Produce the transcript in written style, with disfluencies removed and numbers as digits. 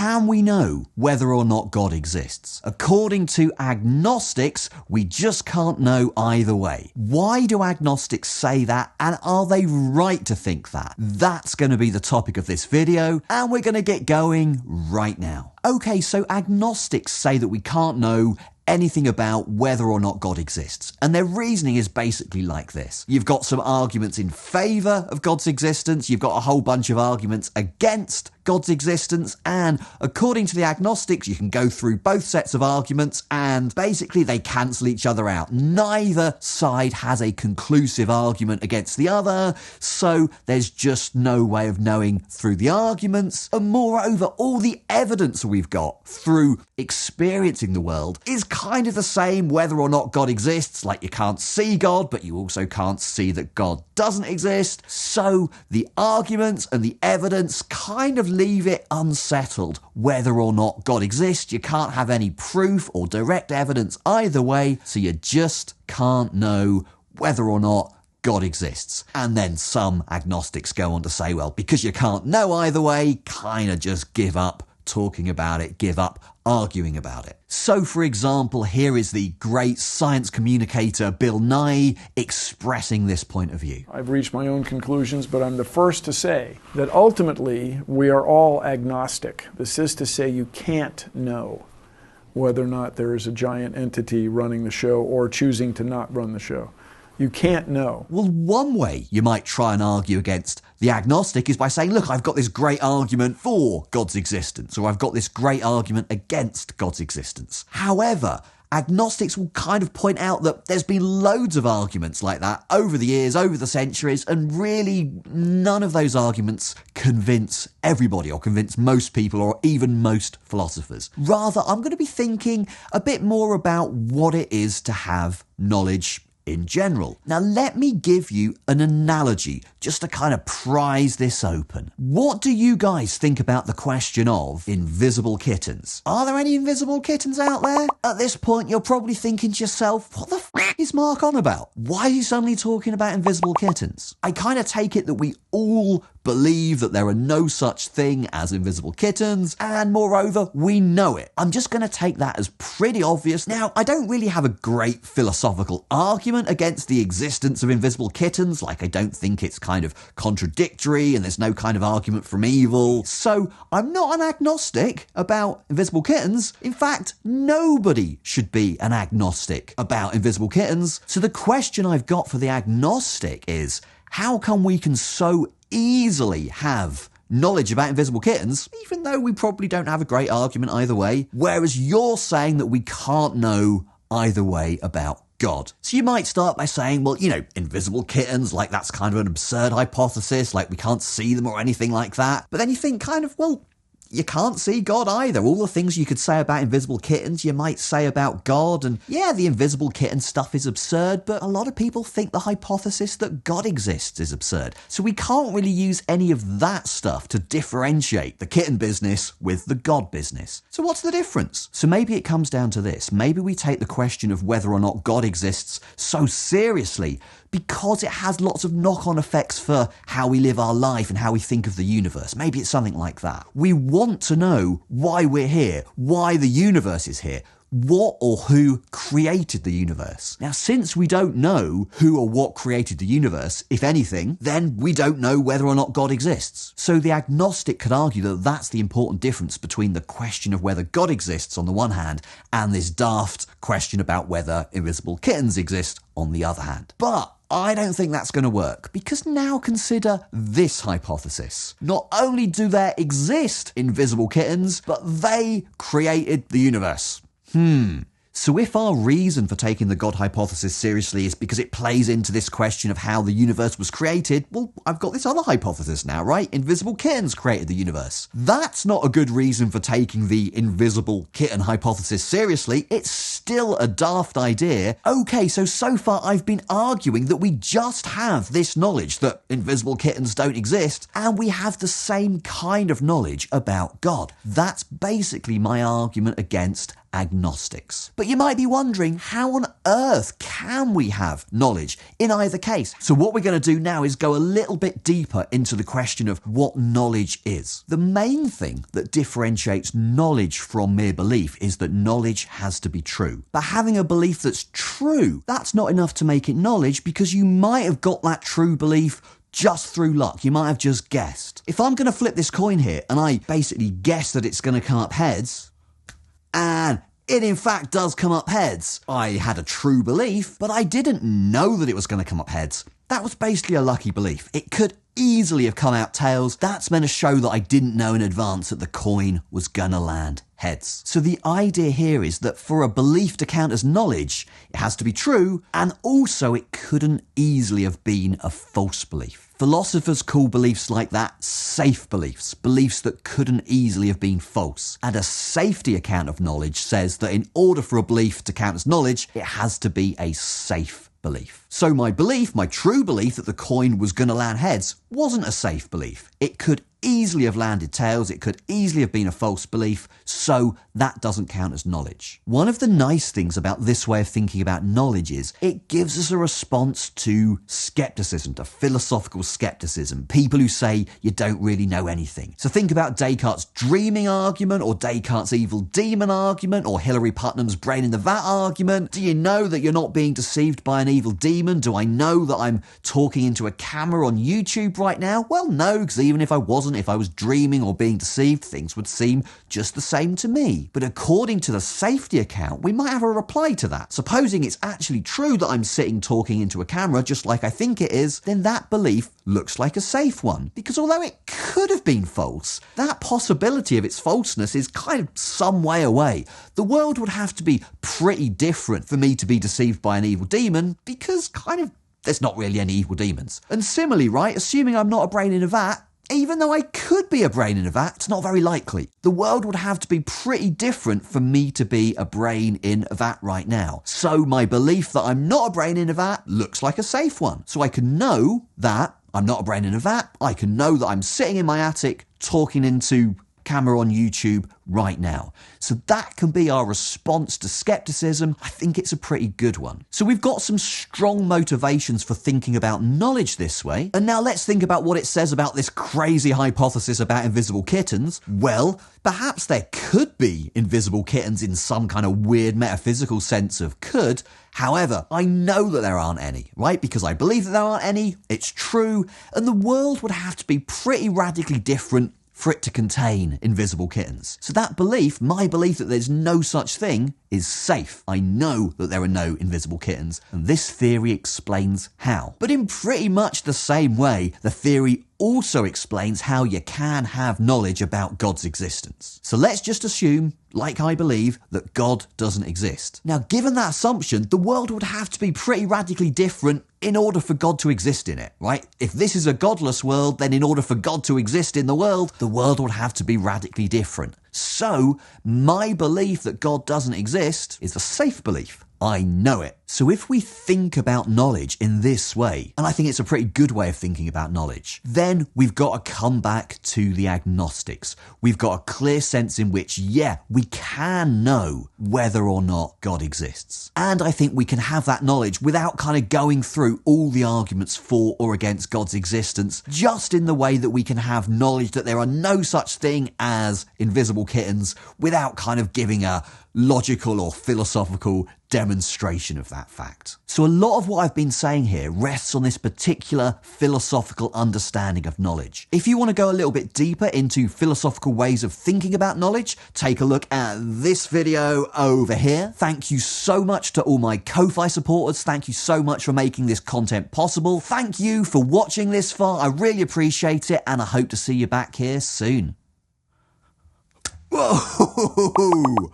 Can we know whether or not God exists? According to agnostics, we just can't know either way. Why do agnostics say that, and are they right to think that? That's going to be the topic of this video, and we're going to get going right now. Okay, so agnostics say that we can't know anything about whether or not God exists. And their reasoning is basically like this. You've got some arguments in favour of God's existence, you've got a whole bunch of arguments against God's existence, and according to the agnostics, you can go through both sets of arguments and basically they cancel each other out. Neither side has a conclusive argument against the other, so there's just no way of knowing through the arguments. And moreover, all the evidence we've got through experiencing the world is kind of the same whether or not God exists. Like, you can't see God, but you also can't see that God doesn't exist. So the arguments and the evidence kind of leave it unsettled whether or not God exists. You can't have any proof or direct evidence either way, so you just can't know whether or not God exists. And then some agnostics go on to say, well, because you can't know either way, kind of just give up talking about it, give up arguing about it. So, for example, here is the great science communicator Bill Nye expressing this point of view. I've reached my own conclusions, but I'm the first to say that ultimately we are all agnostic. This is to say you can't know whether or not there is a giant entity running the show or choosing to not run the show. You can't know. Well, one way you might try and argue against the agnostic is by saying, look, I've got this great argument for God's existence, or I've got this great argument against God's existence. However, agnostics will kind of point out that there's been loads of arguments like that over the years, over the centuries, and really none of those arguments convince everybody or convince most people or even most philosophers. Rather, I'm going to be thinking a bit more about what it is to have knowledge in general. Now, let me give you an analogy just to kind of prise this open. What do you guys think about the question of invisible kittens? Are there any invisible kittens out there? At this point, you're probably thinking to yourself, what the f*** is Mark on about? Why is he suddenly talking about invisible kittens? I kind of take it that we all believe that there are no such thing as invisible kittens, and moreover, we know it. I'm just going to take that as pretty obvious. Now, I don't really have a great philosophical argument against the existence of invisible kittens, like I don't think it's kind of contradictory and there's no kind of argument from evil. So I'm not an agnostic about invisible kittens. In fact, nobody should be an agnostic about invisible kittens. So the question I've got for the agnostic is, how come we can so easily have knowledge about invisible kittens, even though we probably don't have a great argument either way, whereas you're saying that we can't know either way about God? So you might start by saying, well, invisible kittens, like that's kind of an absurd hypothesis, like we can't see them or anything like that. But then you think kind of, well, you can't see God either. All the things you could say about invisible kittens, you might say about God. And yeah, the invisible kitten stuff is absurd, but a lot of people think the hypothesis that God exists is absurd. So we can't really use any of that stuff to differentiate the kitten business with the God business. So what's the difference? So maybe it comes down to this. Maybe we take the question of whether or not God exists so seriously because it has lots of knock-on effects for how we live our life and how we think of the universe. Maybe it's something like that. We want to know why we're here, why the universe is here, what or who created the universe. Now, since we don't know who or what created the universe, if anything, then we don't know whether or not God exists. So the agnostic could argue that that's the important difference between the question of whether God exists on the one hand and this daft question about whether invisible kittens exist on the other hand. But I don't think that's going to work, because now consider this hypothesis. Not only do there exist invisible kittens, but they created the universe. So if our reason for taking the God hypothesis seriously is because it plays into this question of how the universe was created, well, I've got this other hypothesis now, right? Invisible kittens created the universe. That's not a good reason for taking the invisible kitten hypothesis seriously. It's still a daft idea. Okay, so far I've been arguing that we just have this knowledge that invisible kittens don't exist, and we have the same kind of knowledge about God. That's basically my argument against agnostics. But you might be wondering, how on earth can we have knowledge in either case? So what we're going to do now is go a little bit deeper into the question of what knowledge is. The main thing that differentiates knowledge from mere belief is that knowledge has to be true. But having a belief that's true, that's not enough to make it knowledge, because you might have got that true belief just through luck. You might have just guessed. If I'm going to flip this coin here and I basically guess that it's going to come up heads, and it in fact does come up heads, I had a true belief, but I didn't know that it was going to come up heads. That was basically a lucky belief. It could easily have come out tails. That's meant to show that I didn't know in advance that the coin was going to land heads. So the idea here is that for a belief to count as knowledge, it has to be true, and also it couldn't easily have been a false belief. Philosophers call beliefs like that safe beliefs, beliefs that couldn't easily have been false. And a safety account of knowledge says that in order for a belief to count as knowledge, it has to be a safe belief. So my belief, my true belief that the coin was going to land heads, wasn't a safe belief. It could easily have landed tails, it could easily have been a false belief, so that doesn't count as knowledge. One of the nice things about this way of thinking about knowledge is it gives us a response to scepticism, to philosophical scepticism, people who say you don't really know anything. So think about Descartes' dreaming argument, or Descartes' evil demon argument, or Hilary Putnam's brain in the vat argument. Do you know that you're not being deceived by an evil demon? Do I know that I'm talking into a camera on YouTube right now? Well, no, because even if I wasn't, if I was dreaming or being deceived, things would seem just the same to me. But according to the safety account, we might have a reply to that. Supposing it's actually true that I'm sitting talking into a camera just like I think it is, then that belief looks like a safe one. Because although it could have been false, that possibility of its falseness is kind of some way away. The world would have to be pretty different for me to be deceived by an evil demon, because kind of there's not really any evil demons. And similarly, right, assuming I'm not a brain in a vat, even though I could be a brain in a vat, it's not very likely. The world would have to be pretty different for me to be a brain in a vat right now. So my belief that I'm not a brain in a vat looks like a safe one. So I can know that I'm not a brain in a vat. I can know that I'm sitting in my attic talking into camera on YouTube right now. So that can be our response to skepticism. I think it's a pretty good one. So we've got some strong motivations for thinking about knowledge this way. And now let's think about what it says about this crazy hypothesis about invisible kittens. Well, perhaps there could be invisible kittens in some kind of weird metaphysical sense of could. However, I know that there aren't any, right? Because I believe that there aren't any, it's true, and the world would have to be pretty radically different for it to contain invisible kittens. So that belief, my belief that there's no such thing, is safe. I know that there are no invisible kittens, and this theory explains how. But in pretty much the same way, the theory also explains how you can have knowledge about God's existence. So let's just assume, like I believe, that God doesn't exist. Now, given that assumption, the world would have to be pretty radically different in order for God to exist in it, right? If this is a godless world, then in order for God to exist in the world would have to be radically different. So, my belief that God doesn't exist is a safe belief. I know it. So if we think about knowledge in this way, and I think it's a pretty good way of thinking about knowledge, then we've got to come back to the agnostics. We've got a clear sense in which, yeah, we can know whether or not God exists. And I think we can have that knowledge without kind of going through all the arguments for or against God's existence, just in the way that we can have knowledge that there are no such thing as invisible kittens without kind of giving a logical or philosophical demonstration of that fact. So a lot of what I've been saying here rests on this particular philosophical understanding of knowledge. If you want to go a little bit deeper into philosophical ways of thinking about knowledge, take a look at this video over here. Thank you so much to all my Ko-Fi supporters. Thank you so much for making this content possible. Thank you for watching this far. I really appreciate it, and I hope to see you back here soon. Whoa!